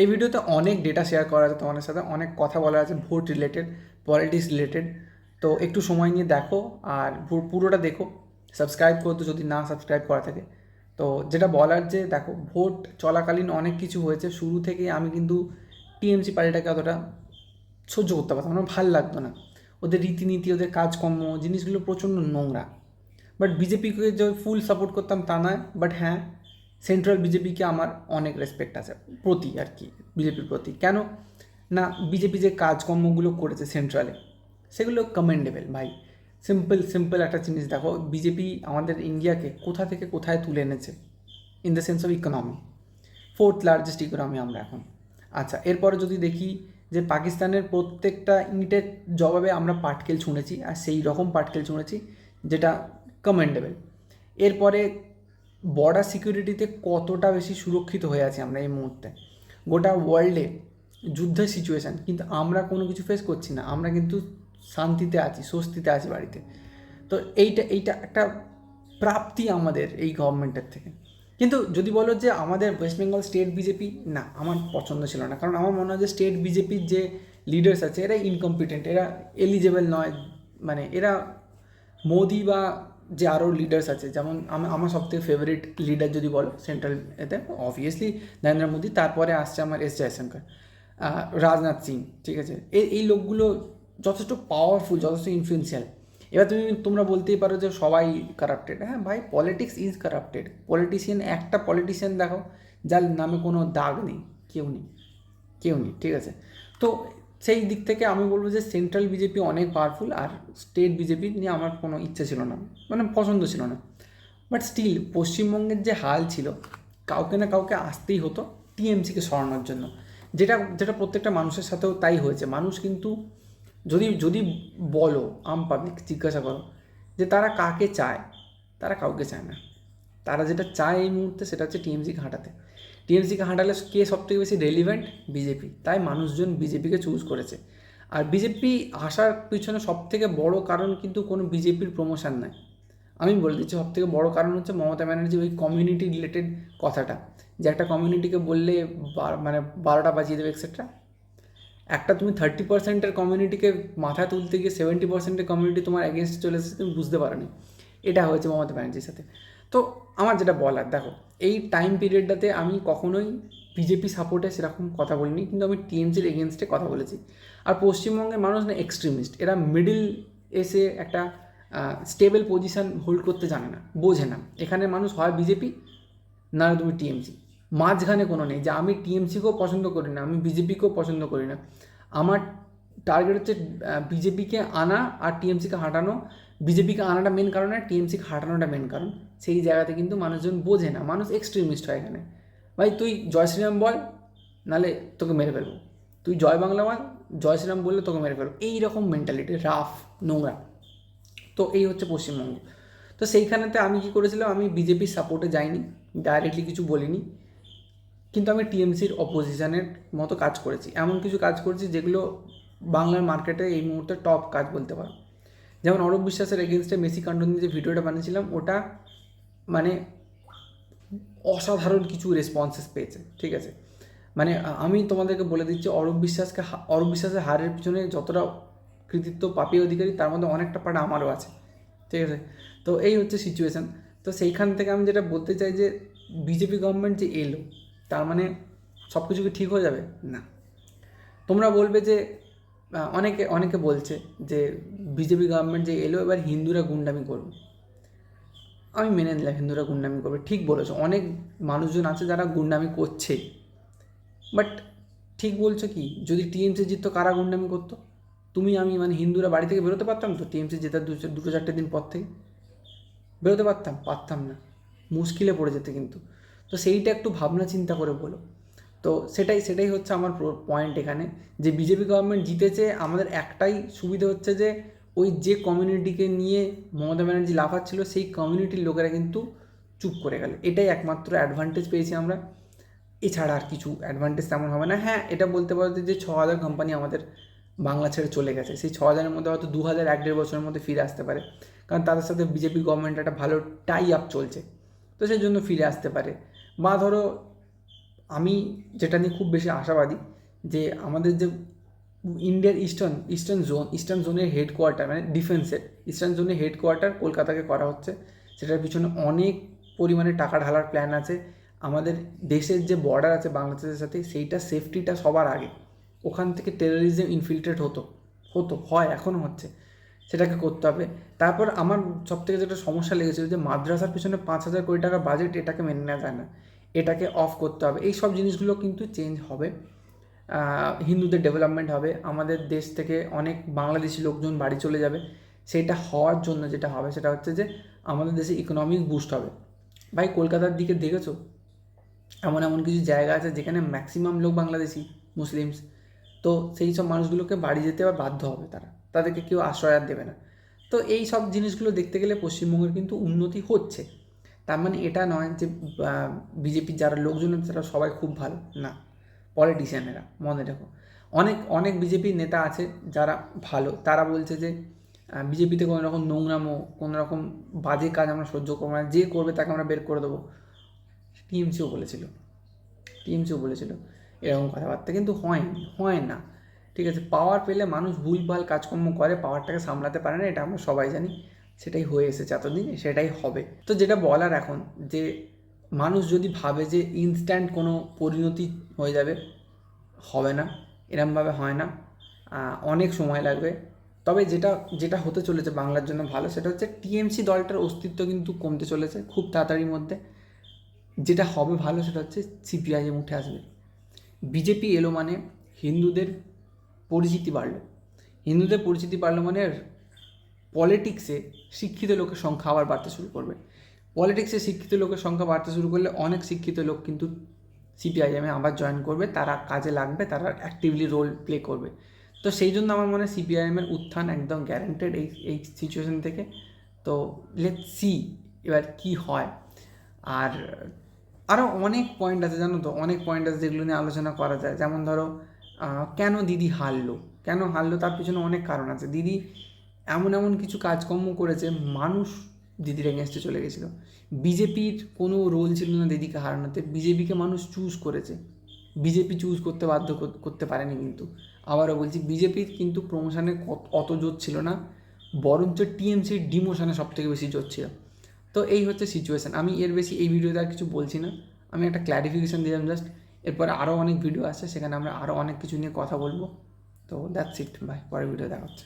এই ভিডিওতে অনেক ডেটা শেয়ার করা আছে তোমাদের সাথে, অনেক কথা বলা আছে ভোট রিলেটেড, পলিটিক্স রিলেটেড। তো একটু সময় নিয়ে দেখো আর পুরোটা দেখো। সাবস্ক্রাইব করতো যদি না সাবস্ক্রাইব করা থাকে। তো যেটা বলার যে দেখো, ভোট চলাকালীন অনেক কিছু হয়েছে। শুরু থেকেই আমি কিন্তু টিএমসি পার্টিটাকে অতটা সহ্য করতে পারতাম না, আমার ভাল লাগতো না। ওদের রীতিনীতি, ওদের কাজকর্ম, জিনিসগুলো প্রচণ্ড নোংরা। বাট বিজেপিকে যে ফুল সাপোর্ট করতাম তা নয়, বাট হ্যাঁ, সেন্ট্রাল বিজেপিকে আমার অনেক রেসপেক্ট আছে প্রতি আর কি, বিজেপির প্রতি। কেন না, বিজেপি যে কাজকর্মগুলো করেছে সেন্ট্রালে, সেগুলো কমেন্ডেবল ভাই। সিম্পল সিম্পল একটা জিনিস দেখো, বিজেপি আমাদের ইন্ডিয়াকে কোথা থেকে কোথায় তুলে এনেছে, in the sense of economy. Fourth largest economy আমরা এখন। আচ্ছা, এরপরে যদি দেখি যে পাকিস্তানের প্রত্যেকটা ইটের জবাবে আমরা পাটকেল ছুঁড়েছি, আর সেই রকম পাটকেল ছুঁড়েছি যেটা কমেন্ডেবল। এরপরে বর্ডার সিকিউরিটিতে কতটা বেশি সুরক্ষিত হয়ে আছি আমরা এই মুহূর্তে। গোটা ওয়ার্ল্ডে যুদ্ধের সিচুয়েশান, কিন্তু আমরা কোনো কিছু ফেস করছি না, আমরা কিন্তু শান্তিতে আছি, স্বস্তিতে আছি বাড়িতে। তো এইটা একটা প্রাপ্তি আমাদের এই গভর্নমেন্টের থেকে। কিন্তু যদি বলো যে আমাদের ওয়েস্ট বেঙ্গল স্টেট বিজেপি, না, আমার পছন্দ ছিল না। কারণ আমার মনে হয় যে স্টেট বিজেপির যে লিডার্স আছে এরা ইনকম্পিটেন্ট, এরা এলিজেবল নয়। মানে এরা মোদি বা যে আরও লিডার্স আছে, যেমন আমার সবথেকে ফেভারিট লিডার যদি বলো সেন্ট্রাল এতে, অবভিয়াসলি নরেন্দ্র মোদি, তারপরে আসছে আমার এস জয়শঙ্কর, রাজনাথ সিং, ঠিক আছে। এই লোকগুলো যথেষ্ট পাওয়ারফুল, যথেষ্ট ইনফ্লুয়েন্সিয়াল। এবার তোমরা বলতেই পারো যে সবাই কারাপ্টেড। হ্যাঁ ভাই, পলিটিক্স ইজ কারাপ্টেড। পলিটিশিয়ান, একটা পলিটিশিয়ান দেখো যার নামে কোনো দাগ নেই, কেউ নেই, কেউ নেই, ঠিক আছে। তো সেই দিক থেকে আমি বলবো যে সেন্ট্রাল বিজেপি অনেক পাওয়ারফুল, আর স্টেট বিজেপি নিয়ে আমার কোনো ইচ্ছা ছিল না, মানে পছন্দ ছিল না। বাট স্টিল পশ্চিমবঙ্গের যে হাল ছিল, কাউকে না কাউকে আসতেই হতো টিএমসিকে সরানোর জন্য। যেটা যেটা প্রত্যেকটা মানুষের সাথেও তাই হয়েছে। মানুষ কিন্তু যদি যদি বলো, আম পাবলিক জিজ্ঞাসা করো যে তারা কাকে চায়, তারা কাউকে চায় না। তারা যেটা চায় এই মুহূর্তে সেটা হচ্ছে টিএমসিকে হাঁটাতে। টিএমসিকে হাঁটালে কে সবথেকে বেশি রেলিভেন্ট? বিজেপি। তাই মানুষজন বিজেপিকে চুজ করেছে। আর বিজেপি আসার পিছনে সবথেকে বড় কারণ কিন্তু কোনো বিজেপির প্রমোশন নয়। আমি বলে দিচ্ছি, সবথেকে বড় কারণ হচ্ছে মমতা ব্যানার্জি ওই কমিউনিটি রিলেটেড কথাটা, যে একটা কমিউনিটিকে বললে মানে 12টা বাজিয়ে দেবে এক্সেট্রা। একটা তুমি 30%-এর কমিউনিটিকে মাথায় তুলতে গিয়ে 70%-এর কমিউনিটি তোমার এগেনস্টে চলে এসেছে, তুমি বুঝতে পারোনি। এটা হয়েছে মমতা ব্যানার্জির সাথে। তো আমার যেটা বলার, দেখো, এই টাইম পিরিয়ডটাতে আমি কখনোই বিজেপি সাপোর্টে সেরকম কথা বলিনি, কিন্তু আমি টিএমসির এগেনস্টে কথা বলেছি। আর পশ্চিমবঙ্গের মানুষ না এক্সট্রিমিস্ট, এরা মিডিল এসে একটা স্টেবল পজিশান হোল্ড করতে জানে না, বোঝে না। এখানে মানুষ হয় বিজেপি, না তুমি টিএমসি, মাঝখানে কোনো নেই যে আমি টিএমসিকেও পছন্দ করি না, আমি বিজেপিকেও পছন্দ করি না। আমার টার্গেট হচ্ছে বিজেপিকে আনা আর টিএমসিকে হাঁটানো। বিজেপিকে আনাটা মেন কারণ, আর টিএমসিকে হাঁটানোটা মেন কারণ। সেই জায়গাতে কিন্তু মানুষজন বোঝে না, মানুষ এক্সট্রিমিস্ট হয় এখানে। ভাই তুই জয় শ্রীরাম বল, নালে তোকে মেরে ফেলবো। তুই জয় বাংলা বল, জয় শ্রীরাম বললে তোকে মেরে ফেলবো। এইরকম মেন্টালিটি, রাফ, নোংরা। তো এই হচ্ছে পশ্চিমবঙ্গ। তো সেইখানেতে আমি কী করেছিলাম, আমি বিজেপির সাপোর্টে যাইনি, ডাইরেক্টলি কিছু বলিনি, কিন্তু আমি টিএমসির অপোজিশনের মতো কাজ করেছি। এমন কিছু কাজ করেছি যেগুলো বাংলার মার্কেটে এই মুহূর্তে টপ কাজ বলতে পারো। যেমন অরূপ বিশ্বাসের এগেনস্টে মেসি কাণ্ড নিয়ে যে ভিডিওটা বানিয়েছিলাম, ওটা মানে অসাধারণ কিছু রেসপন্সেস পেয়েছে, ঠিক আছে। মানে আমি তোমাদেরকে বলে দিচ্ছি, অরূপ বিশ্বাসের হারের পিছনে যতটা কৃতিত্ব পাপি অধিকারী, তার মধ্যে অনেকটা পার্ট আমারও আছে, ঠিক আছে। তো এই হচ্ছে সিচুয়েশান। তো সেইখান থেকে আমি যেটা বলতে চাই যে বিজেপি গভর্নমেন্ট যে এলো, তার মানে সব কিছু কি ঠিক হয়ে যাবে? না। তোমরা বলবে যে অনেকে অনেকে বলছে যে বিজেপি গভর্নমেন্ট যে এলো, এবার হিন্দুরা গুন্ডামি করবে। আমি মেনে নিলাম হিন্দুরা গুন্ডামি করবে, ঠিক বলেছো, অনেক মানুষজন আছে যারা গুন্ডামি করছে। বাট ঠিক বলছো কি, যদি টিএমসি জিততো কারা গুন্ডামি করতো? তুমি আমি, মানে হিন্দুরা বাড়ি থেকে বেরোতে পারতাম তো টিএমসি জেতার দুটো চারটে দিন পর থেকে? বেরোতে পারতাম? পারতাম না, মুশকিলে পড়ে যেতে কিন্তু। তো সেইটা একটু ভাবনা চিন্তা করে বলো। তো সেটাই সেটাই হচ্ছে আমার পয়েন্ট এখানে, যে বিজেপি গভর্নমেন্ট জিতেছে, আমাদের একটাই সুবিধা হচ্ছে যে ওই যে কমিউনিটিকে নিয়ে মমতা ব্যানার্জি লাফাচ্ছিল, সেই কমিউনিটির লোকেরা কিন্তু চুপ করে গেল। এটাই একমাত্র অ্যাডভান্টেজ পেয়েছি আমরা, এছাড়া আর কিছু অ্যাডভান্টেজ তেমন হবে না। হ্যাঁ, এটা বলতে পারো যে 6,000 কোম্পানি আমাদের বাংলা ছেড়ে চলে গেছে, সেই 6,000-এর মধ্যে হয়তো 2,000 1-1.5 বছরের মধ্যে ফিরে আসতে পারে, কারণ তাদের সাথে বিজেপি গভর্নমেন্ট একটা ভালো টাই আপ চলছে, তো সেই জন্য ফিরে আসতে পারে। বা ধরো আমি যেটা নিয়ে খুব বেশি আশাবাদী যে আমাদের যে ইন্ডিয়ার ইস্টার্ন জোনের হেডকোয়ার্টার মানে ডিফেন্সের ইস্টার্ন জোনের হেডকোয়ার্টার কলকাতাকে করা হচ্ছে, সেটার পিছনে অনেক পরিমাণে টাকা ঢালার প্ল্যান আছে। আমাদের দেশের যে বর্ডার আছে বাংলাদেশের সাথে, সেইটা সেফটিটা সবার আগে। ওখান থেকে টেরোরিজম ইনফিল্ট্রেট হয় এখনও হচ্ছে, সেটাকে করতে হবে। তারপর আমার সবথেকে যেটা সমস্যা লেগেছিল যে মাদ্রাসার পিছনে 5,000 কোটি টাকা বাজেট, এটাকে মেনে নেওয়া যায় না, এটাকে অফ করতে হবে। এই সব জিনিসগুলো কিন্তু চেঞ্জ হবে, হিন্দুদের ডেভেলপমেন্ট হবে, আমাদের দেশ থেকে অনেক বাংলাদেশি লোকজন বাড়ি চলে যাবে। সেটা হওয়ার জন্য যেটা হবে সেটা হচ্ছে যে আমাদের দেশে ইকোনমিক বুস্ট হবে। ভাই কলকাতার দিকে দেখেছো, এমন এমন কিছু জায়গা আছে যেখানে ম্যাক্সিমাম লোক বাংলাদেশি মুসলিমস। তো সেই সব মানুষগুলোকে বাড়ি যেতে আবার বাধ্য হবে, তাদেরকে কেউ আশ্রয় আর দেবে না। তো এই সব জিনিসগুলো দেখতে গেলে পশ্চিমবঙ্গের কিন্তু উন্নতি হচ্ছে। তার মানে এটা নয় যে বিজেপির যারা লোকজন আছে তারা সবাই খুব ভালো না, পলিটিশিয়ানেরা মনে রেখো। অনেক অনেক বিজেপির নেতা আছে যারা ভালো, তারা বলছে যে বিজেপিতে কোনো রকম নোংরামো, কোনো রকম বাজে কাজ আমরা সহ্য করবো না, যে করবে তাকে আমরা বের করে দেবো। টিএমসিও বলেছিল টিএমসিও বলেছিল এরকম কথাবার্তা, কিন্তু হয় না। ঠিক আছে, পাওয়ার পেলে মানুষ ভুলভাল কাজকর্ম করে, পাওয়ারটাকে সামলাতে পারে না, এটা আমরা সবাই জানি। সেটাই হয়ে এসেছে এতদিন, সেটাই হবে। তো যেটা বলার এখন যে মানুষ যদি ভাবে যে ইনস্ট্যান্ট কোনো পরিণতি হয়ে যাবে, হবে না, এরমভাবে হয় না, অনেক সময় লাগবে। তবে যেটা যেটা হতে চলেছে বাংলার জন্য ভালো, সেটা হচ্ছে টিএমসি দলটার অস্তিত্ব কিন্তু কমতে চলেছে খুব তাড়াতাড়ির মধ্যে। যেটা হবে ভালো সেটা হচ্ছে সিপিআইএম উঠে আসবে। বিজেপি এলো মানে হিন্দুদের পরিচিতি বাড়লো, মানে পলিটিক্সে শিক্ষিত লোকের সংখ্যা আবার বাড়তে শুরু করবে। পলিটিক্সে শিক্ষিত লোকের সংখ্যা বাড়তে শুরু করলে অনেক শিক্ষিত লোক কিন্তু সিপিআইএমে আবার জয়েন করবে, তারা কাজে লাগবে, তারা অ্যাক্টিভলি রোল প্লে করবে। তো সেই জন্য আমার মনে হয় সিপিআইএমের উত্থান একদম গ্যারান্টেড এই সিচুয়েশন থেকে। তো লেটস সি এবার কী হয়। আর আরও অনেক পয়েন্ট আছে, জানো তো, অনেক পয়েন্ট আছে যেগুলো নিয়ে আলোচনা করা যায়। যেমন ধরো কেন দিদি হারলো তার পিছনে অনেক কারণ আছে। দিদি এমন এমন কিছু কাজকর্ম করেছে, মানুষ দিদির এগেনস্টে চলে গেছিলো। বিজেপির কোনো রোল ছিল না দিদিকে হারানোতে, বিজেপিকে মানুষ চুজ করেছে, বিজেপি চুজ করতে বাধ্য করতে পারেনি। কিন্তু আবারও বলছি, বিজেপির কিন্তু প্রমোশনে অত জোর ছিল না, বরঞ্চ টিএমসির ডিমোশনে সবথেকে বেশি জোর ছিল। তো এই হচ্ছে সিচুয়েশান। আমি এর বেশি এই ভিডিওতে আর কিছু বলছি না, আমি একটা ক্ল্যারিফিকেশান দিলাম জাস্ট। এরপরে আরও অনেক ভিডিও আসছে, সেখানে আমরা আরও অনেক কিছু নিয়ে কথা বলবো। তো দ্যাটস ইট, বাই, পরের ভিডিও দেখা হচ্ছে।